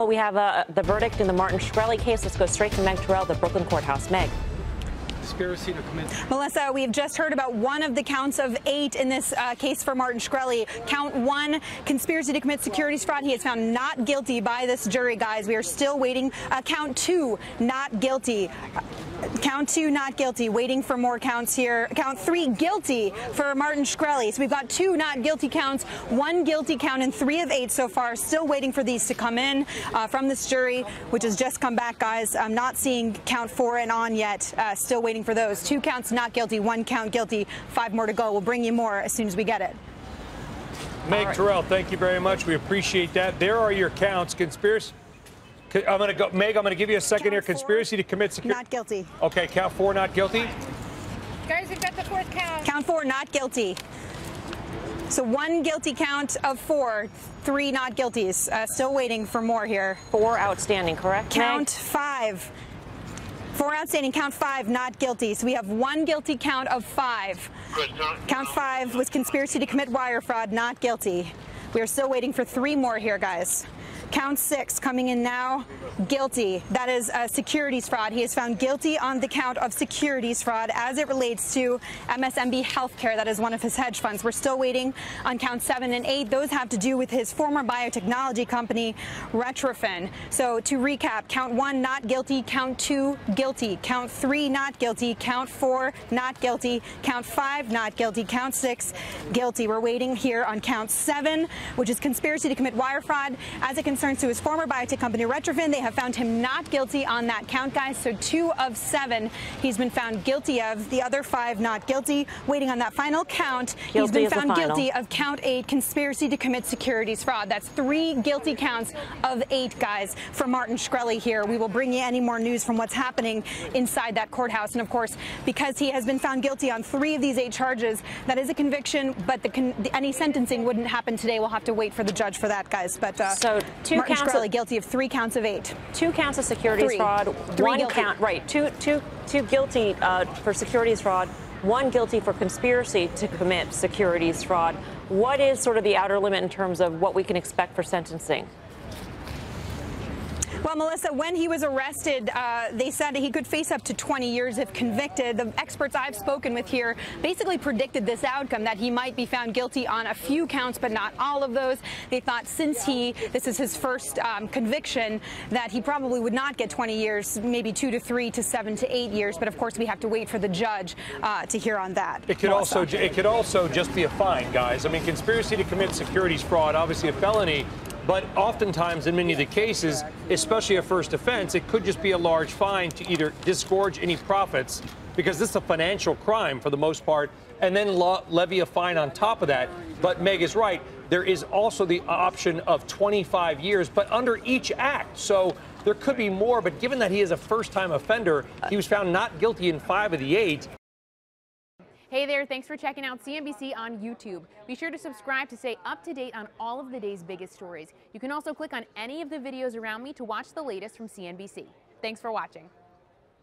Well, we have the verdict in the Martin Shkreli case. Let's go straight to Meg Tirrell, the Brooklyn courthouse. Meg. Conspiracy to commit. Melissa, we've just heard about one of the counts of 8 in this case for Martin Shkreli. Count 1, conspiracy to commit securities fraud. He is found not guilty by this jury, guys. We are still waiting. Count 2, not guilty. Count 2, not guilty. Waiting for more counts here. Count 3, guilty for Martin Shkreli. So we've got 2 not guilty counts, 1 guilty count, and 3 of 8 so far. Still waiting for these to come in from this jury, which has just come back, guys. I'm not seeing count 4 and on yet. Still waiting for those. 2 counts not guilty, 1 count guilty, 5 more to go. We'll bring you more as soon as we get it. Meg Tirrell, thank you very much. We appreciate that. There are your counts. Conspiracy. I'm going to go, Meg, I'm going to give you a second here. Conspiracy to commit security. Not guilty. Okay, count 4, not guilty. Guys, we've got the 4th count. Count 4, not guilty. So 1 guilty count of 4, 3 not guilties. Still waiting for more here. 4 outstanding, correct? Count Meg? 5. 4 outstanding, count 5, not guilty. So we have 1 guilty count of 5. Count 5 was conspiracy to commit wire fraud, not guilty. We are still waiting for 3 more here, guys. Count 6 coming in now, guilty. That is securities fraud. He is found guilty on the count of securities fraud as it relates to MSMB Healthcare. That is one of his hedge funds. We're still waiting on count 7 and 8. Those have to do with his former biotechnology company, Retrofin. So to recap, count 1, not guilty. Count 2, guilty. Count 3, not guilty. Count 4, not guilty. Count 5, not guilty. Count 6, guilty. We're waiting here on count 7, which is conspiracy to commit wire fraud. As it concerns to his former biotech company, Retrofin, they have found him not guilty on that count, guys. So 2 of 7 he's been found guilty of. The other 5 not guilty. Waiting on that final count. He's been found guilty of count 8, conspiracy to commit securities fraud. That's 3 guilty counts of 8, guys, for Martin Shkreli here. We will bring you any more news from what's happening inside that courthouse. And of course, because he has been found guilty on 3 of these 8 charges, that is a conviction, but any sentencing wouldn't happen today. We'll have to wait for the judge for that, guys. But so 2 Martin counts Shkreli guilty of 3 counts of 8. 2 counts of securities fraud, 1 guilty. count, right, two guilty for securities fraud, 1 guilty for conspiracy to commit securities fraud. What is sort of the outer limit in terms of what we can expect for sentencing? Well, Melissa, when he was arrested, they said he could face up to 20 years if convicted. The experts I've spoken with here basically predicted this outcome, that he might be found guilty on a few counts, but not all of those. They thought since this is his first conviction, that he probably would not get 20 years, maybe 2 to 3 to 7 to 8 years. But of course, we have to wait for the judge to hear on that. It could also just be a fine, guys. I mean, conspiracy to commit securities fraud, obviously a felony. But oftentimes, in many of the cases, especially a first offense, it could just be a large fine to either disgorge any profits, because this is a financial crime for the most part, and then levy a fine on top of that. But Meg is right. There is also the option of 25 years, but under each act. So there could be more. But given that he is a first-time offender, he was found not guilty in 5 of the 8. Hey there, thanks for checking out CNBC on YouTube. Be sure to subscribe to stay up to date on all of the day's biggest stories. You can also click on any of the videos around me to watch the latest from CNBC. Thanks for watching.